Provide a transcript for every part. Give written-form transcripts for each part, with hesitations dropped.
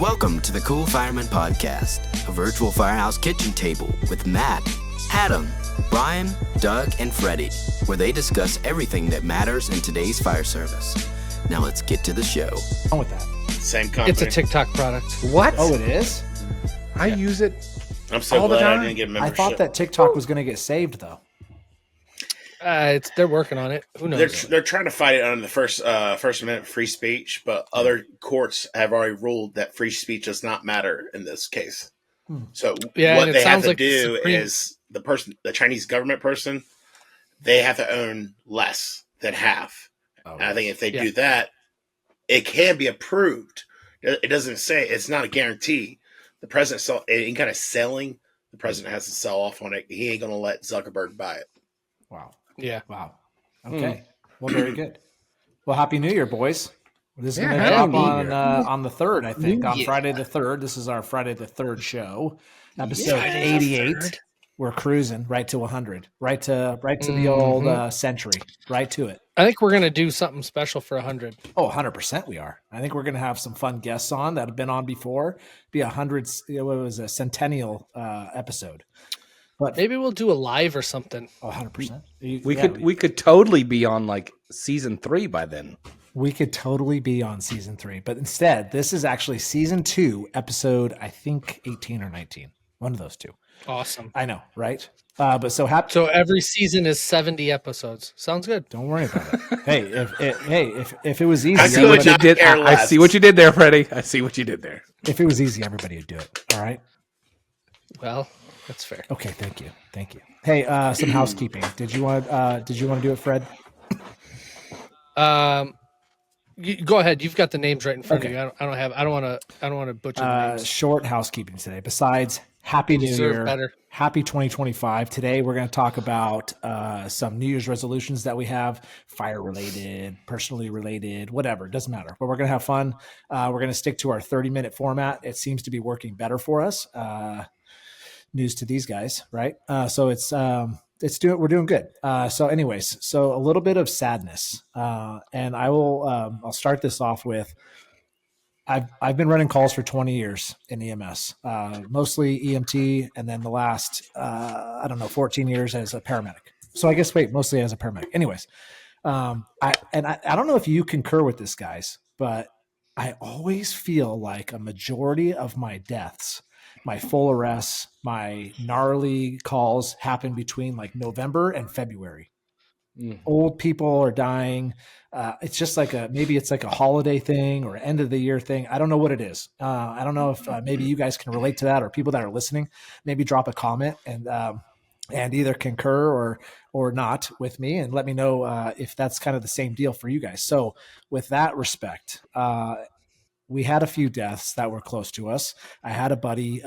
Welcome to the Cool Fireman Podcast, a virtual firehouse kitchen table with Matt, Adam, Brian, Doug, and Freddy, where they discuss everything that matters in today's fire service. Now let's get to the show. Wrong with that? Same company. It's a TikTok product. What? Oh, it is? I use it. I'm so all the glad I time. didn't get I membership. thought that TikTok was going to get saved, though. They're working on it. Who knows? They're trying to fight it on the First Amendment free speech, but other courts have already ruled that free speech does not matter in this case. So Yeah, what and it they have sounds to like the do Supreme- is the Chinese government person, they have to own less than half. Oh, And I think if they Yeah. do that, it can be approved. It doesn't say it's not a guarantee. The president any kind of selling. The president has to sell off on it. He ain't going to let Zuckerberg buy it. Wow. Yeah. Wow. Okay. Well, very good. Well, Happy New Year, boys. This is Yeah, going to Happy drop New Year. on the 3rd, I think, on Year. Friday the 3rd. This is our Friday the 3rd show, episode Friday the 88. 3rd. We're cruising right to 100, right to the old century, right to it. I think we're gonna do something special for 100. Oh, 100% we are. I think we're going to have some fun guests on that have been on before. Be it was a centennial episode. But Maybe we'll do a live or something. 100%. We could totally be on like season 3 by then. We could totally be on season 3, but instead, this is actually season 2, episode, I think 18 or 19. One of those two. Awesome. I know, right? But so happy. So every season is 70 episodes. Sounds good. Don't worry about it. If it was easy, I see what you did. I see what you did there, Freddy. I see what you did there. if it was easy, everybody would do it. All right. Well, that's fair. Okay. Thank you. Hey, some housekeeping. Did you want to do it, Fred? Go ahead. You've got the names right in front Okay. of you. I don't want to butcher the names. Short housekeeping today. Besides Happy New Deserve Year, better. Happy 2025. Today we're going to talk about some New Year's resolutions that we have, fire related, personally related, whatever. It doesn't matter. But we're going to have fun. We're going to stick to our 30-minute format. It seems to be working better for us. News to these guys, right? So we're doing good. So anyways, so a little bit of sadness, and I'll start this off with, I've been running calls for 20 years in EMS, mostly EMT, and then the last 14 years as a paramedic. So I guess mostly as a paramedic. Anyways, I don't know if you concur with this, guys, but I always feel like a majority of my deaths, my full arrests, my gnarly calls happen between like November and February. Old people are dying. It's just like maybe it's like a holiday thing or end of the year thing. I don't know what it is. I don't know if maybe you guys can relate to that, or people that are listening, maybe drop a comment and either concur or not with me, and let me know if that's kind of the same deal for you guys. So with that respect, we had a few deaths that were close to us. I had a buddy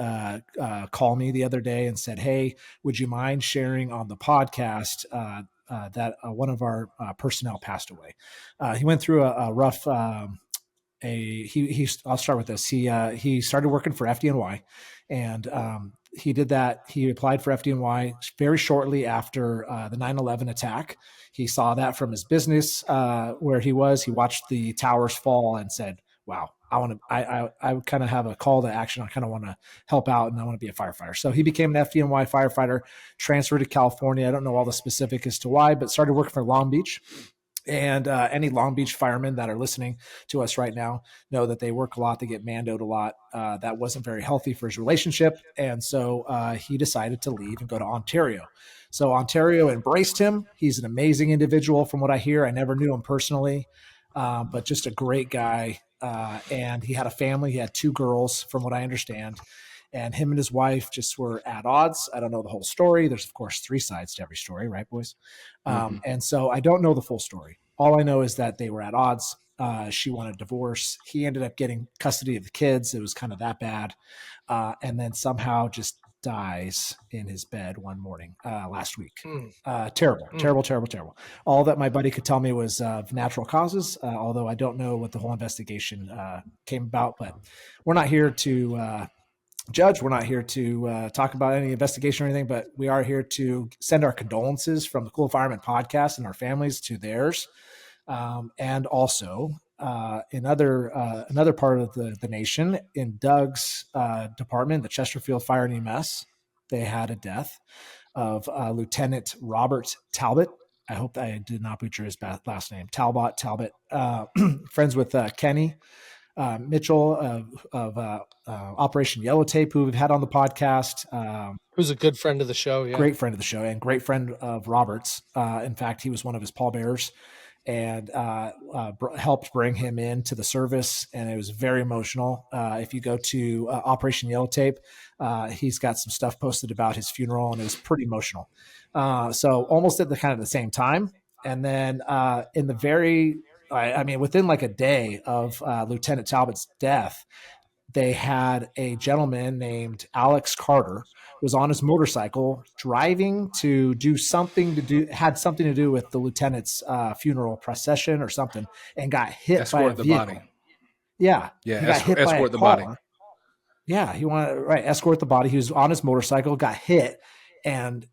call me the other day and said, "Hey, would you mind sharing on the podcast that one of our personnel passed away?" He went through a rough. I'll start with this. He started working for FDNY, and he did that. He applied for FDNY very shortly after the 9/11 attack. He saw that from his business where he was. He watched the towers fall and said, "Wow, I would kind of have a call to action. I kind of want to help out, and I want to be a firefighter." So he became an FDNY firefighter, transferred to California. I don't know all the specifics as to why, but started working for Long Beach. And any Long Beach firemen that are listening to us right now know that they work a lot, they get mandoed a lot. That wasn't very healthy for his relationship. And so he decided to leave and go to Ontario. So Ontario embraced him. He's an amazing individual from what I hear. I never knew him personally, but just a great guy. And he had a family. He had 2 girls, from what I understand. And him and his wife just were at odds. I don't know the whole story. There's, of course, 3 sides to every story, right, boys? And so I don't know the full story. All I know is that they were at odds. She wanted a divorce. He ended up getting custody of the kids. It was kind of that bad. And then somehow just dies in his bed one morning last week. Terrible. All that my buddy could tell me was natural causes, although I don't know what the whole investigation came about. But we're not here to judge. We're not here to talk about any investigation or anything, but we are here to send our condolences from the Cool Fireman Podcast and our families to theirs. And also in another part of the nation, in Doug's department, the Chesterfield Fire and EMS, they had a death of Lieutenant Robert Talbott. I hope I did not butcher his last name. Talbott, friends with Kenny Mitchell of Operation Yellow Tape, who we've had on the podcast. Who's a good friend of the show. Yeah. Great friend of the show and great friend of Robert's. In fact, he was one of his pallbearers and helped bring him into the service. And it was very emotional. If you go to Operation Yellow Tape, he's got some stuff posted about his funeral, and it was pretty emotional. So almost at the same time. And then in the within like a day of Lieutenant Talbott's death, they had a gentleman named Alex Carter who was on his motorcycle driving to do something to do with the lieutenant's funeral procession or something, and got hit by a vehicle. Body. Yeah. Escort the body. Yeah, he wanted escort the body. He was on his motorcycle, got hit, and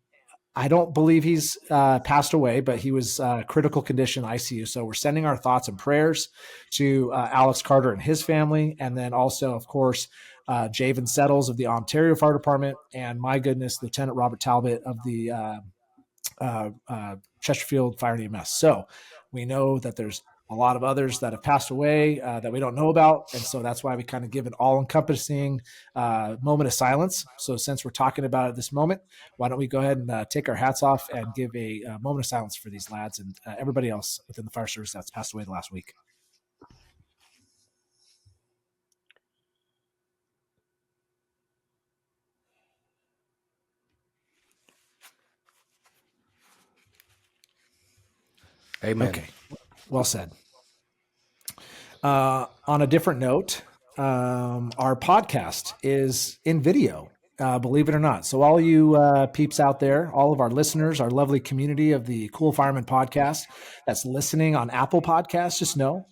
I don't believe he's passed away, but he was critical condition ICU. So we're sending our thoughts and prayers to Alex Carter and his family. And then also, of course, Javan Settles of the Ontario Fire Department. And my goodness, Lieutenant Robert Talbott of the Chesterfield Fire and EMS. So we know that there's a lot of others that have passed away that we don't know about. And so that's why we kind of give an all-encompassing moment of silence. So since we're talking about it this moment, why don't we go ahead and take our hats off and give a moment of silence for these lads and everybody else within the fire service that's passed away the last week. Amen. Okay. Well said. On a different note, our podcast is in video, believe it or not. So all you peeps out there, all of our listeners, our lovely community of the Cool Fireman Podcast that's listening on Apple Podcasts, just know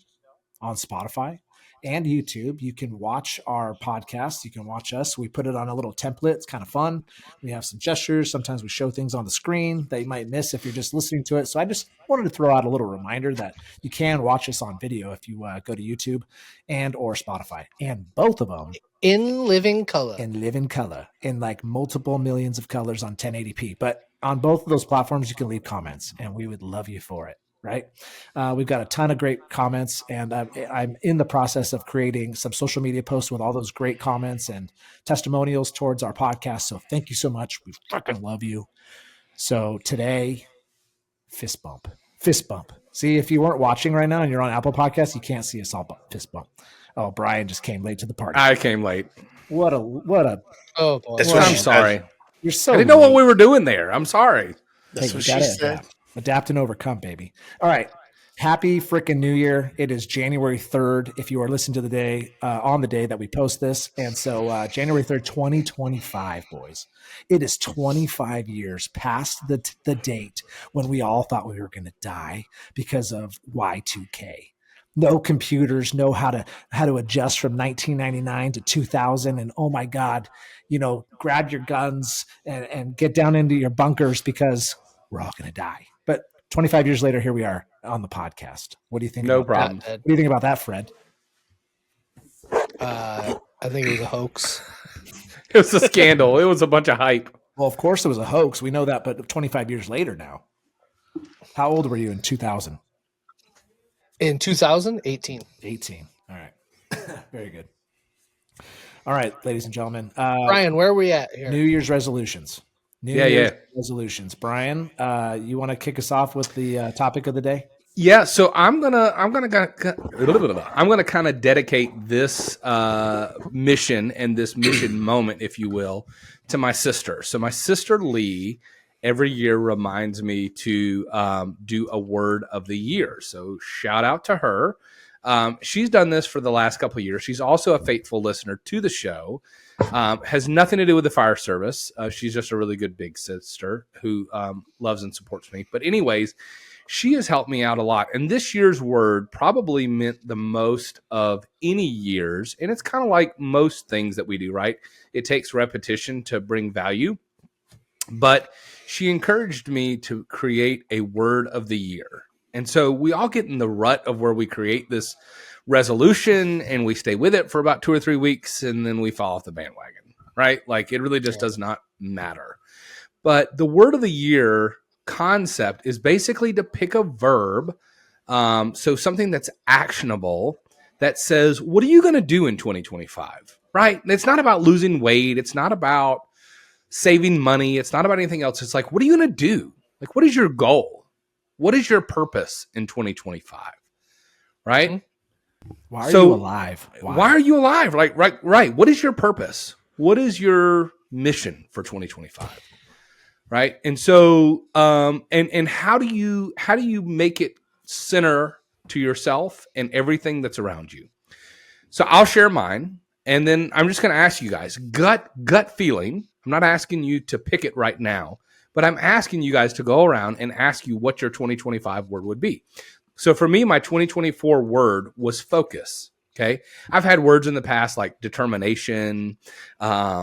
on Spotify and YouTube, you can watch our podcast. You can watch us. We put it on a little template. It's kind of fun. We have some gestures. Sometimes we show things on the screen that you might miss if you're just listening to it. So I just wanted to throw out a little reminder that you can watch us on video if you go to YouTube and or Spotify, and both of them in living color, in like multiple millions of colors on 1080p. But on both of those platforms, you can leave comments, and we would love you for it. Right. We've got a ton of great comments, and I'm in the process of creating some social media posts with all those great comments and testimonials towards our podcast. So thank you so much. We fucking love you. So today, fist bump. See, if you weren't watching right now and you're on Apple Podcasts, you can't see us all fist bump. Oh, Brian just came late to the party. I came late. What a. Oh, boy. I'm sorry. You're so. I didn't know what we were doing there. I'm sorry. That's what she said. Adapt and overcome, baby. All right. Happy freaking New Year. It is January 3rd, if you are listening to the day, on the day that we post this. And so January 3rd, 2025, boys. It is 25 years past the date when we all thought we were going to die because of Y2K. No computers know how to adjust from 1999 to 2000. And oh my God, grab your guns and get down into your bunkers because we're all going to die. But 25 years later, here we are on the podcast. What do you think? No problem. What do you think about that, Fred? I think it was a hoax. It was a scandal. It was a bunch of hype. Well, of course it was a hoax. We know that, but 25 years later now. How old were you in 2000? In 2018. 18. All right. Very good. All right, ladies and gentlemen. Brian, where are we at here? New Year's resolutions. New Year's resolutions. Brian, you want to kick us off with the topic of the day? Yeah, so I'm gonna kind of dedicate this mission and this mission moment, if you will, to my sister. So my sister Lee every year reminds me to do a word of the year. So shout out to her. She's done this for the last couple of years. She's also a faithful listener to the show. Has nothing to do with the fire service. She's just a really good big sister who loves and supports me. But anyways, she has helped me out a lot. And this year's word probably meant the most of any year's. And it's kind of like most things that we do, right? It takes repetition to bring value. But she encouraged me to create a word of the year. And so we all get in the rut of where we create this resolution and we stay with it for about 2 or 3 weeks and then we fall off the bandwagon, right? Like it really just does not matter. But the word of the year concept is basically to pick a verb. So something that's actionable that says, what are you going to do in 2025? Right? And it's not about losing weight. It's not about saving money. It's not about anything else. It's like, what are you going to do? Like, what is your goal? What is your purpose in 2025? Right? Mm-hmm. Why are you alive? Why are you alive? Like, right. What is your purpose? What is your mission for 2025? Right. And so, and how do you make it center to yourself and everything that's around you? So I'll share mine. And then I'm just going to ask you guys gut feeling. I'm not asking you to pick it right now, but I'm asking you guys to go around and ask you what your 2025 word would be. So for me, my 2024 word was focus. Okay. I've had words in the past like determination, dedication,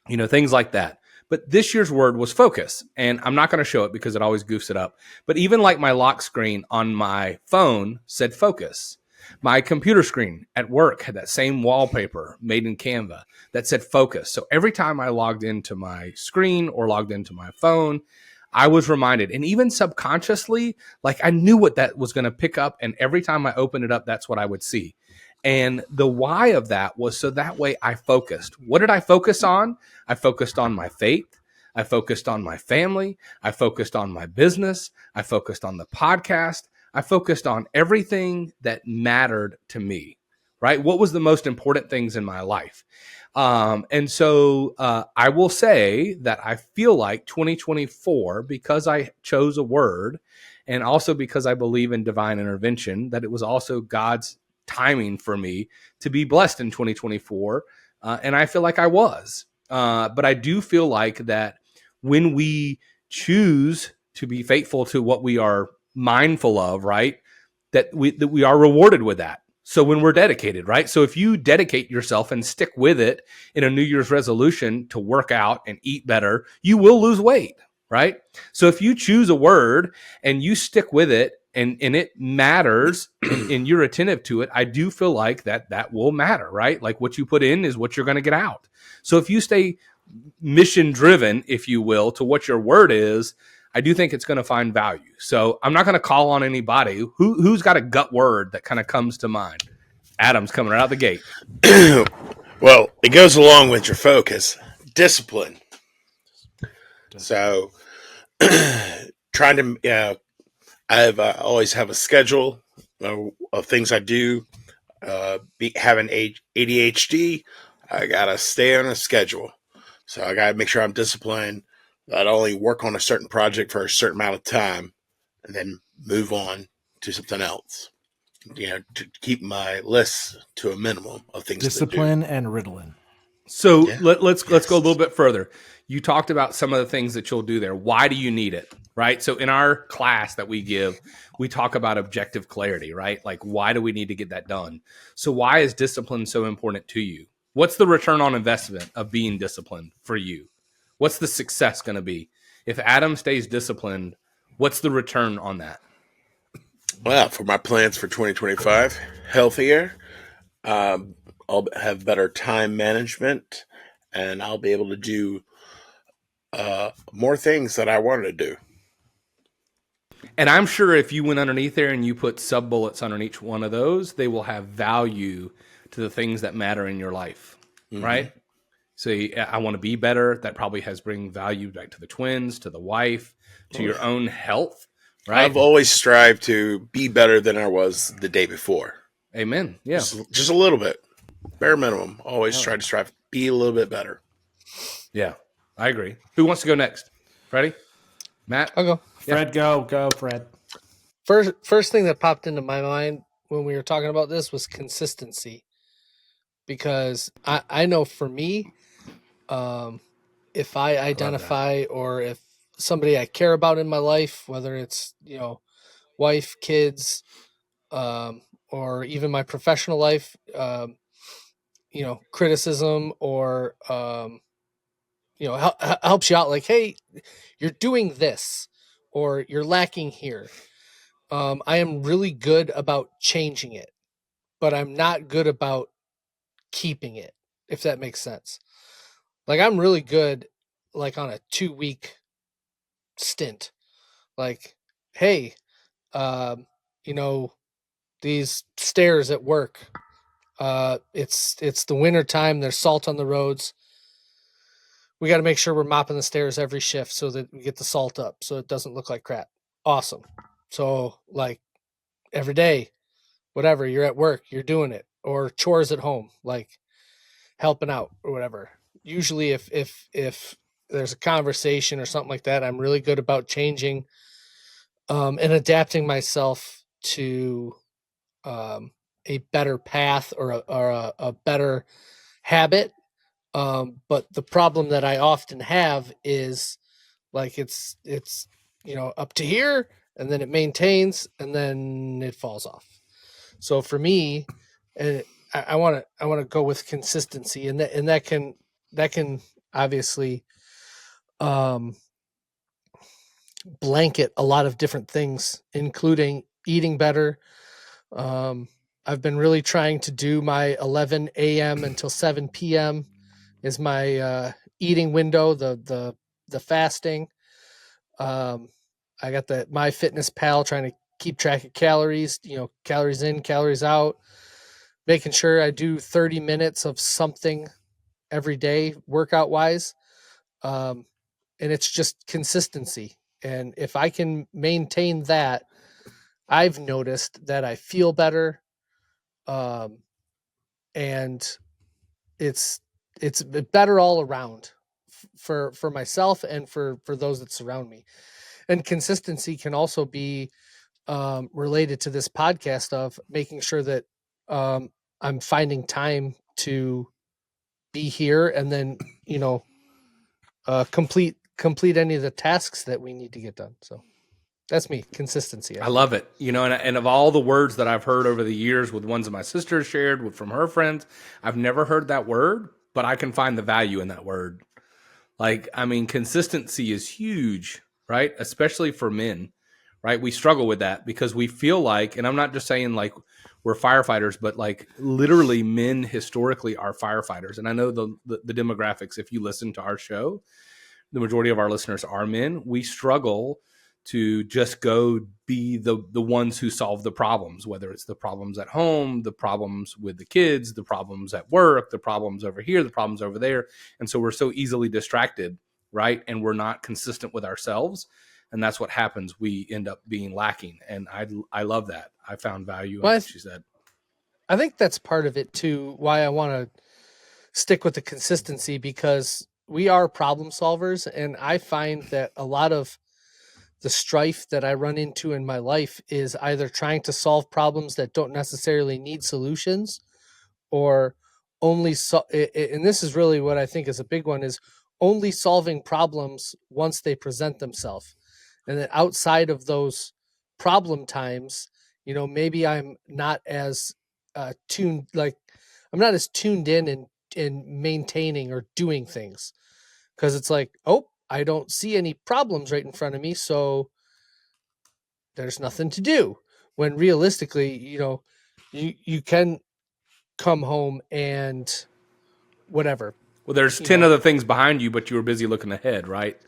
things like that. But this year's word was focus. And I'm not going to show it because it always goofs it up. But even like my lock screen on my phone said focus. My computer screen at work had that same wallpaper made in Canva that said focus. So every time I logged into my screen or logged into my phone, I was reminded. And even subconsciously, like I knew what that was going to pick up. And every time I opened it up, that's what I would see. And the why of that was so that way I focused. What did I focus on? I focused on my faith. I focused on my family. I focused on my business. I focused on the podcast. I focused on everything that mattered to me, right? What was the most important things in my life? And so I will say that I feel like 2024, because I chose a word and also because I believe in divine intervention, that it was also God's timing for me to be blessed in 2024. And I feel like I was. But I do feel like that when we choose to be faithful to what we are mindful of, right, that we are rewarded with that. So when we're dedicated, right? So if you dedicate yourself and stick with it in a New Year's resolution to work out and eat better, you will lose weight, right? So if you choose a word and you stick with it and it matters and you're attentive to it, I do feel like that will matter, right? Like what you put in is what you're going to get out. So if you stay mission driven, if you will, to what your word is, I do think it's going to find value. So I'm not going to call on anybody. Who's got a gut word that kind of comes to mind? Adam's coming right out the gate. Well, it goes along with your focus. Discipline. So trying to, I've always have a schedule of things I do. Having ADHD, I got to stay on a schedule. So I got to make sure I'm disciplined. I'd only work on a certain project for a certain amount of time and then move on to something else. To keep my list to a minimum of things. Discipline and Ritalin. So let's go a little bit further. You talked about some of the things that you'll do there. Why do you need it? Right. So in our class that we give, we talk about objective clarity, right? Like, why do we need to get that done? So why is discipline so important to you? What's the return on investment of being disciplined for you? What's the success going to be? If Adam stays disciplined, what's the return on that? Well, for my plans for 2025, healthier, I'll have better time management, and I'll be able to do more things that I wanted to do. And I'm sure if you went underneath there and you put sub-bullets under each one of those, they will have value to the things that matter in your life, right? So I want to be better. That probably has bring value back to the twins, to the wife, to your own health, right? I've always strived to be better than I was the day before. Amen. Yeah. Just a little bit. Bare minimum. Always try to strive to be a little bit better. Yeah, I agree. Who wants to go next? Freddie? Matt? I'll go. Fred, go, Fred. First thing that popped into my mind when we were talking about this was consistency. Because I know for me, if I identify or if somebody I care about in my life, whether it's, wife, kids, or even my professional life, criticism or, helps you out like, hey, you're doing this, or you're lacking here. I am really good about changing it, but I'm not good about keeping it, if that makes sense. Like I'm really good like on a 2-week stint. Like, hey, um, you know, these stairs at work, it's the winter time, there's salt on the roads. We got to make sure we're mopping the stairs every shift so that we get the salt up so it doesn't look like crap. Awesome. So like every day, whatever, you're at work, you're doing it, or chores at home, like helping out or whatever. Usually if there's a conversation or something like that, I'm really good about changing and adapting myself to a better path or a better habit. But the problem that I often have is like it's up to here, and then it maintains, and then it falls off. So for me, I want to go with consistency, and that can obviously blanket a lot of different things, including eating better. I've been really trying to do my 11 a.m. until 7 p.m. is my eating window, the fasting. I got the MyFitnessPal, trying to keep track of calories, calories in, calories out, making sure I do 30 minutes of something every day workout wise. And it's just consistency. And if I can maintain that, I've noticed that I feel better. And it's better all around for myself and for those that surround me. And consistency can also be related to this podcast of making sure that I'm finding time to be here and then, complete any of the tasks that we need to get done. So that's me, consistency. I love it. And of all the words that I've heard over the years with ones that my sister shared from her friends, I've never heard that word, but I can find the value in that word. Like, I mean, consistency is huge, right? Especially for men, right? We struggle with that because we feel like, and I'm not just saying like we're firefighters, but like literally men historically are firefighters. And I know the demographics, if you listen to our show, the majority of our listeners are men. We struggle to just go be the ones who solve the problems, whether it's the problems at home, the problems with the kids, the problems at work, the problems over here, the problems over there. And so we're so easily distracted, right? And we're not consistent with ourselves. And that's what happens. We end up being lacking. And I love that. I found value in what she said. I think that's part of it too, why I want to stick with the consistency, because we are problem solvers. And I find that a lot of the strife that I run into in my life is either trying to solve problems that don't necessarily need solutions, or only and this is really what I think is a big one, is only solving problems once they present themselves. And then outside of those problem times, maybe I'm not as tuned, like I'm not as tuned in maintaining or doing things, because it's like, oh, I don't see any problems right in front of me, so there's nothing to do. When realistically, you can come home and whatever. Well, there's 10 other things behind you, but you were busy looking ahead, right?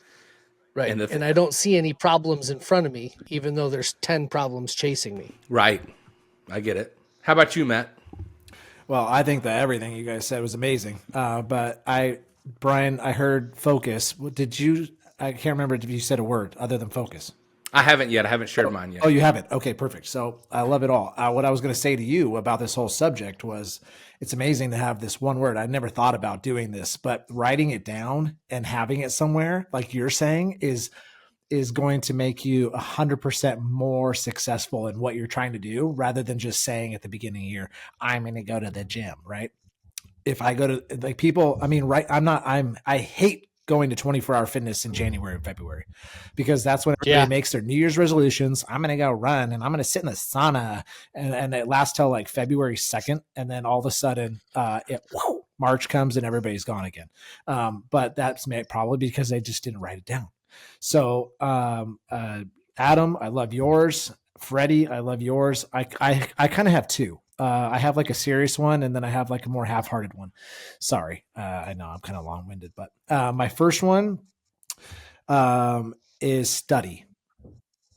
Right. And I don't see any problems in front of me, even though there's 10 problems chasing me. Right. I get it. How about you, Matt? Well, I think that everything you guys said was amazing. But Brian, I heard focus. I can't remember if you said a word other than focus. I haven't yet. I haven't shared mine yet. Oh, you haven't? Okay, perfect. So I love it all. What I was going to say to you about this whole subject was, it's amazing to have this one word. I never thought about doing this, but writing it down and having it somewhere, like you're saying, is going to make you 100% more successful in what you're trying to do, rather than just saying at the beginning of the year, I'm going to go to the gym, right? If I go to, like, people, I mean, right, I hate going to 24-hour fitness in January and February, because that's when everybody makes their New Year's resolutions. I'm going to go run and I'm going to sit in the sauna, and it lasts till like February 2nd. And then all of a sudden March comes and everybody's gone again. But that's probably because they just didn't write it down. So, Adam, I love yours. Freddie, I love yours. I kind of have two. I have like a serious one, and then I have like a more half-hearted one. Sorry, I know I'm kind of long-winded, but my first one is study.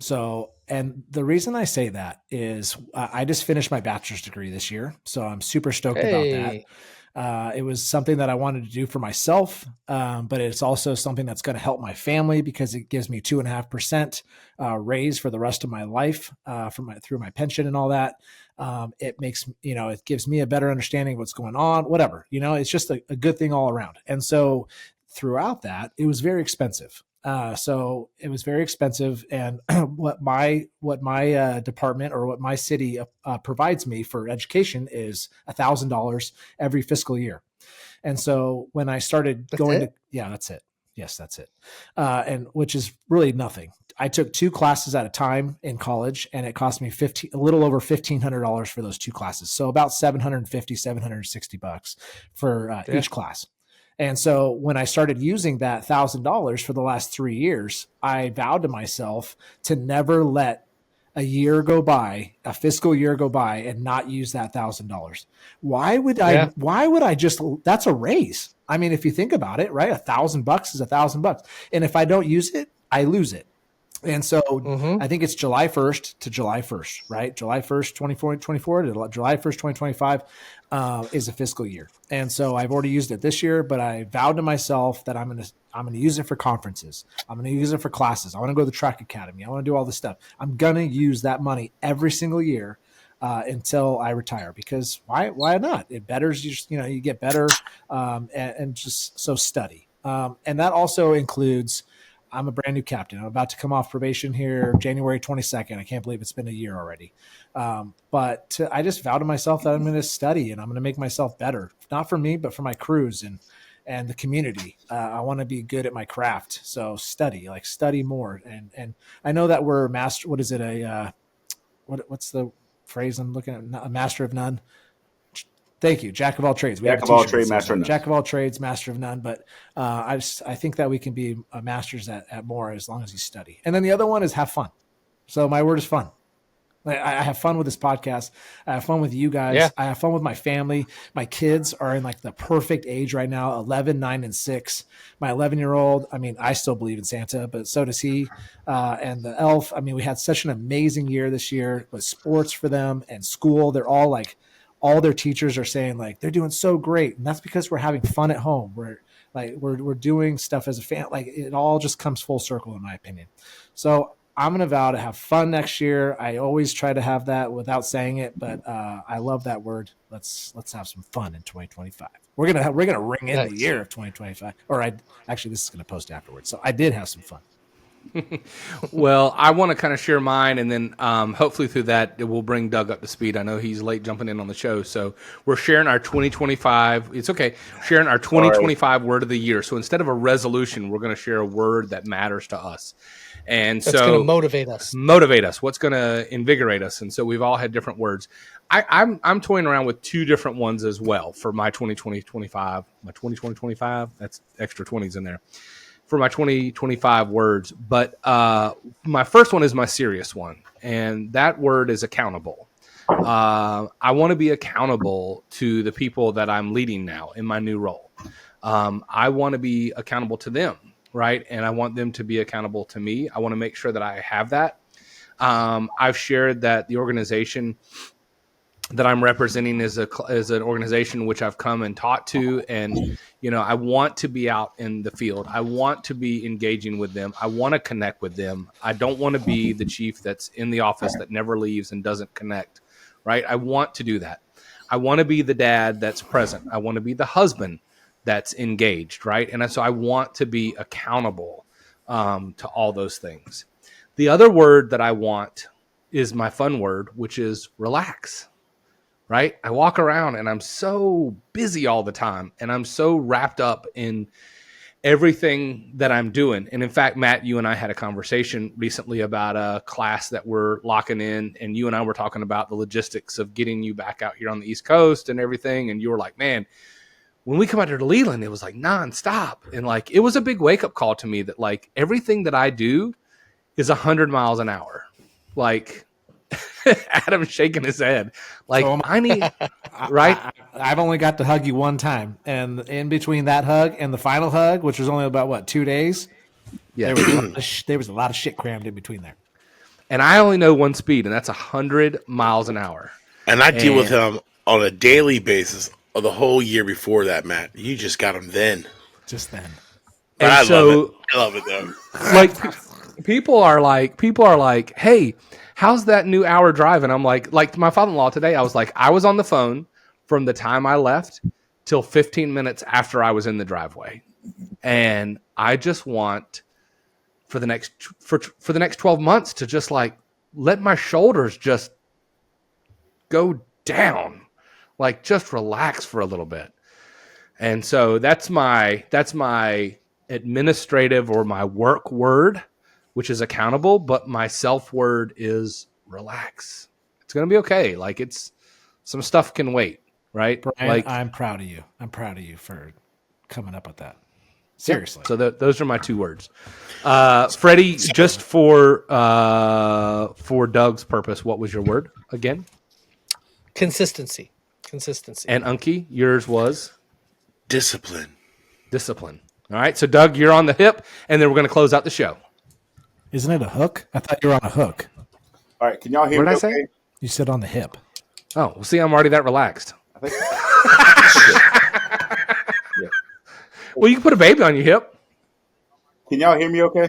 So, and the reason I say that is I just finished my bachelor's degree this year, so I'm super stoked about that. It was something that I wanted to do for myself, but it's also something that's going to help my family because it gives me 2.5% raise for the rest of my life through my pension and all that. It makes, it gives me a better understanding of what's going on, whatever, it's just a good thing all around. And so throughout that, it was very expensive. So it was very expensive, and what my department or what my city provides me for education is $1,000 every fiscal year. And so when I started that's it. Yes, that's it. And which is really nothing. I took 2 classes at a time in college, and it cost me a little over $1,500 for those 2 classes. So about $760 for each class. And so when I started using that $1,000 for the last 3 years, I vowed to myself to never let a fiscal year go by and not use that $1,000. Why would I just, that's a raise. I mean, if you think about it, right? $1,000 is $1,000. And if I don't use it, I lose it. And so I think it's July 1st to July 1st, right? July 1st, 2024 to July 1st, 2025 is a fiscal year. And so I've already used it this year, but I vowed to myself that I'm going to use it for conferences. I'm going to use it for classes. I want to go to the track academy. I want to do all this stuff. I'm going to use that money every single year until I retire, because why not? It betters you, you get better and just so study. And that also includes, I'm a brand new captain. I'm about to come off probation here January 22nd. I can't believe it's been a year already. But I just vowed to myself that I'm going to study and I'm going to make myself better, not for me, but for my crews and the community. I want to be good at my craft. So study more. And I know that we're master. What is it? What's the phrase I'm looking at? A master of none. Thank you. Jack of all trades. Jack of all trades, master of none. Jack of all trades, master of none. But I think that we can be masters at more as long as you study. And then the other one is have fun. So my word is fun. I have fun with this podcast. I have fun with you guys. Yeah. I have fun with my family. My kids are in like the perfect age right now, 11, 9, and 6. My 11-year-old, I still believe in Santa, but so does he. And the elf, we had such an amazing year this year with sports for them and school. They're all like, all their teachers are saying like they're doing so great, and that's because we're having fun at home. We're doing stuff as a fan. Like it all just comes full circle, in my opinion. So I'm gonna vow to have fun next year. I always try to have that without saying it, but I love that word. Let's have some fun in 2025. We're gonna ring in the year of 2025. Or this is gonna post afterwards. So I did have some fun. Well, I want to kind of share mine, and then hopefully through that it will bring Doug up to speed. I know he's late jumping in on the show, so we're sharing our 2025. It's okay, sharing our 2025 word of the year. So instead of a resolution, we're going to share a word that matters to us, and that's going to motivate us. What's going to invigorate us? And so we've all had different words. I'm toying around with 2 different ones as well for my 2025. My 2025. That's extra 20s in there. For my 2025 words, but my first one is my serious one, and that word is accountable. I want to be accountable to the people that I'm leading now in my new role. I want to be accountable to them, right? And I want them to be accountable to me. I want to make sure that I have that. I've shared that the organization that I'm representing is an organization which I've come and taught to, and I want to be out in the field. I want to be engaging with them. I want to connect with them. I don't want to be the chief that's in the office that never leaves and doesn't connect, right? I want to do that. I want to be the dad that's present. I want to be the husband that's engaged, right? And so I want to be accountable to all those things. The other word that I want is my fun word, which is relax. Right? I walk around and I'm so busy all the time, and I'm so wrapped up in everything that I'm doing. And in fact, Matt, you and I had a conversation recently about a class that we're locking in, and you and I were talking about the logistics of getting you back out here on the East Coast and everything. And you were like, man, when we come out here to Leland, it was like nonstop. And like, it was a big wake up call to me that like everything that I do is 100 miles an hour. Like Adam's shaking his head. Like I need, right? I've only got to hug you one time. And in between that hug and the final hug, which was only about 2 days. Yeah. There was a lot of shit crammed in between there. And I only know one speed, and that's 100 miles an hour. And I deal with him on a daily basis of the whole year before that, Matt. You just got him then. Just then. And I love it. I love it though. Like people are like, hey, how's that new hour drive? And I'm like my father-in-law today, I was like, I was on the phone from the time I left till 15 minutes after I was in the driveway. And I just want for the next 12 months to just like let my shoulders just go down, like just relax for a little bit. And so that's my administrative or my work word, which is accountable, but my self word is relax. It's going to be okay. Like some stuff can wait, right? Brian, like I'm proud of you. I'm proud of you for coming up with that. Seriously. So those are my 2 words. Freddy, just for Doug's purpose, what was your word again? Consistency. And Unkie, yours was? Discipline. All right. So Doug, you're on the hip, and then we're going to close out the show. Isn't it a hook? I thought you were on a hook. All right, can y'all hear What me? did I say? You said on the hip. Oh, well, see, I'm already that relaxed. I think. Yeah. Well, you can put a baby on your hip. Can y'all hear me? Okay.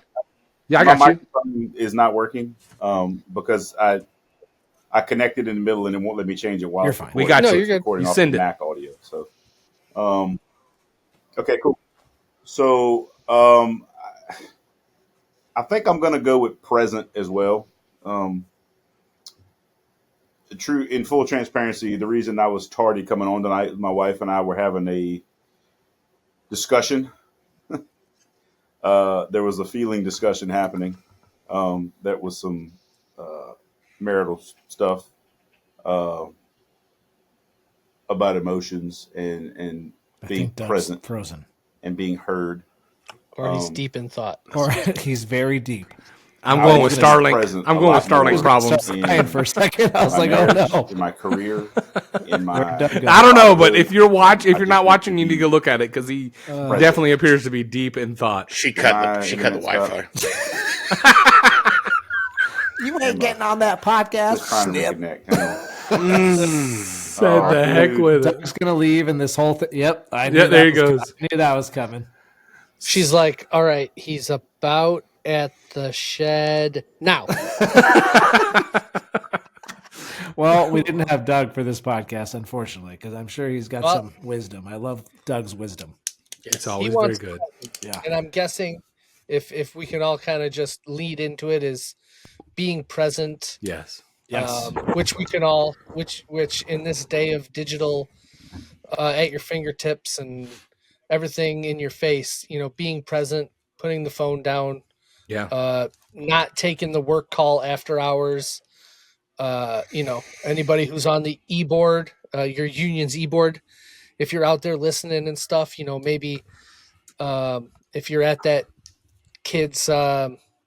Yeah, I My got you. microphone is not working because I connected in the middle and it won't let me change it while You're it's fine. recording. We got No, you. you're good. Recording You off send the it. Mac audio. So, okay, cool. So, I think I'm gonna go with present as well. In full transparency, the reason I was tardy coming on tonight, my wife and I were having a discussion. There was a feeling discussion happening. That was some marital stuff about emotions and being Doug's present frozen. and being heard. Or he's deep in thought. Or he's very deep. I'm I going was with gonna be Starlink. present I'm a going with lot more Starlink problems. in Crying for a second. I was my like, oh marriage, no. in my career, in my. I don't know, but if you're not watching, you need to go look at it because he definitely appears to be deep in thought. She cut the Wi-Fi. You ain't getting on that podcast. Just trying to reconnect. Hang on. Said the heck with it. Doug's gonna leave, and this whole thing. Yep, I knew Yeah, there he that was goes. I knew that was coming. She's like, all right, he's about at the shed now. Well, we didn't have Doug for this podcast, unfortunately, because I'm sure he's got some wisdom. I love Doug's wisdom. It's always He very wants- good. Yeah. And I'm guessing if we can all kind of just lead into it is being present. Yes. Yes. Which we can all, which in this day of digital, at your fingertips and everything in your face, being present, putting the phone down, not taking the work call after hours. Anybody who's on the e-board, your union's e-board, if you're out there listening and stuff, maybe if you're at that kid's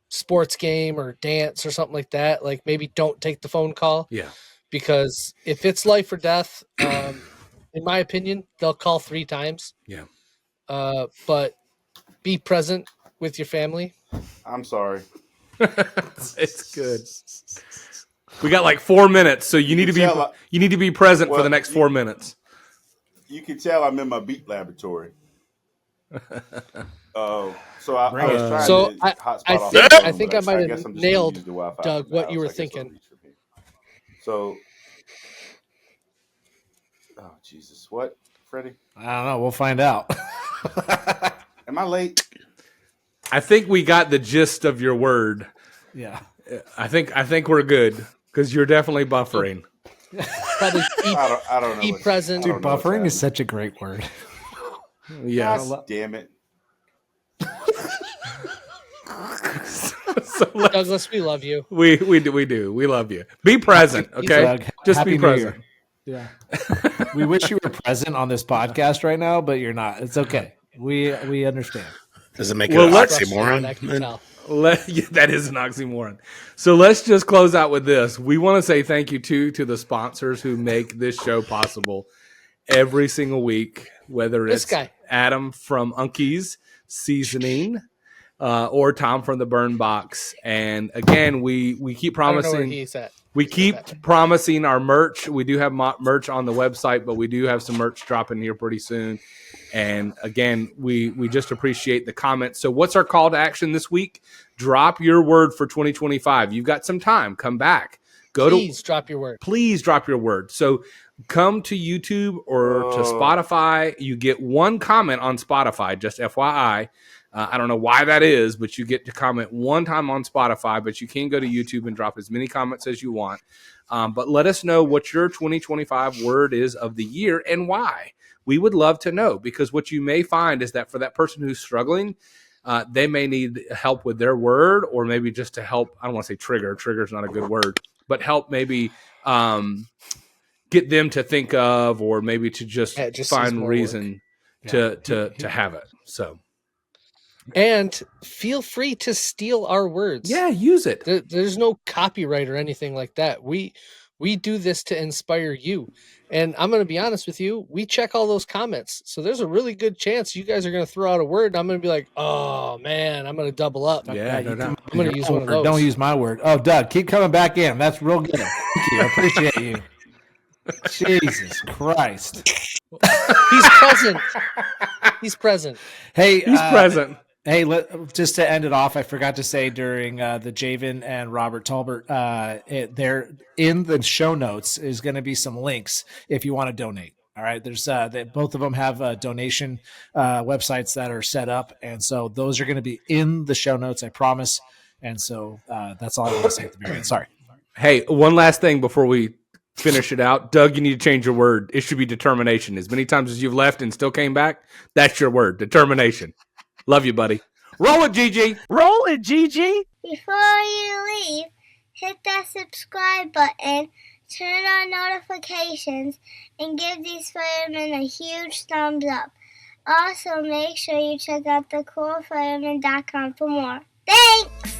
sports game or dance or something like that, like maybe don't take the phone call. Yeah. Because if it's life or death, in my opinion, they'll call 3 times. Yeah. But be present with your family. I'm sorry. It's good. We got like 4 minutes, so you need to be present for the next 4 minutes. You can tell I'm in my beat laboratory. So I was trying So to I hotspot off think- the phone, I think but I might have guess I'm just nailed, gonna use the Wi-Fi Doug, from the what you house. were I guess thinking. it'll reach for me. So, oh Jesus, what, Freddie? I don't know. We'll find out. Am I late? I think we got the gist of your word. Yeah. I think we're good because you're definitely buffering. Probably I don't know. be what's- present. I don't know what's Buffering is happening. such a great word. Yes. God damn it. So let's- Douglas, we love you. we do. We love you. Be present, okay? Doug, Just Happy be New present. Year. Yeah. We wish you were present on this podcast right now, but you're not. It's okay. We understand. Does it make Well, it an let's- oxymoron? I can tell. Yeah, that is an oxymoron. So let's just close out with this. We want to say thank you to the sponsors who make this show possible every single week, whether This it's guy. Adam from Unkie's Seasoning or Tom from the Burn Box. And again, we keep I don't know where promising. he's at. We keep promising our merch. We do have merch on the website, but we do have some merch dropping here pretty soon. And again, we just appreciate the comments. So what's our call to action this week? Drop your word for 2025. You've got some time. Come back. Please drop your word. Please drop your word. So come to YouTube or to Spotify. You get one comment on Spotify, just FYI. I don't know why that is, but you get to comment one time on Spotify, but you can go to YouTube and drop as many comments as you want. But let us know what your 2025 word is of the year and why. We would love to know, because what you may find is that for that person who's struggling, they may need help with their word, or maybe just to help. I don't want to say trigger. Trigger is not a good word, but help maybe get them to think of, or maybe to just find reason to have it. So. And feel free to steal our words. Yeah, use it. There's no copyright or anything like that. We do this to inspire you. And I'm going to be honest with you, we check all those comments. So there's a really good chance you guys are going to throw out a word and I'm going to be like, oh, man, I'm going to double up. Yeah, no doubt. I'm going to use one of those. Don't use my word. Oh, Doug, keep coming back in. That's real good. Thank you. I appreciate you. Jesus Christ. He's present. He's present. Hey, He's present. Hey, just to end it off, I forgot to say during the Javan and Robert Talbott, there in the show notes is going to be some links if you want to donate. All right, there's both of them have donation websites that are set up, and so those are going to be in the show notes, I promise. And so that's all I want to say at the very end. Sorry. Hey, one last thing before we finish it out. Doug, you need to change your word. It should be determination. As many times as you've left and still came back, that's your word, determination. Love you, buddy. Roll it, Gigi. Roll it, Gigi. Before you leave, hit that subscribe button, turn on notifications, and give these firemen a huge thumbs up. Also, make sure you check out the coolfireman.com for more. Thanks!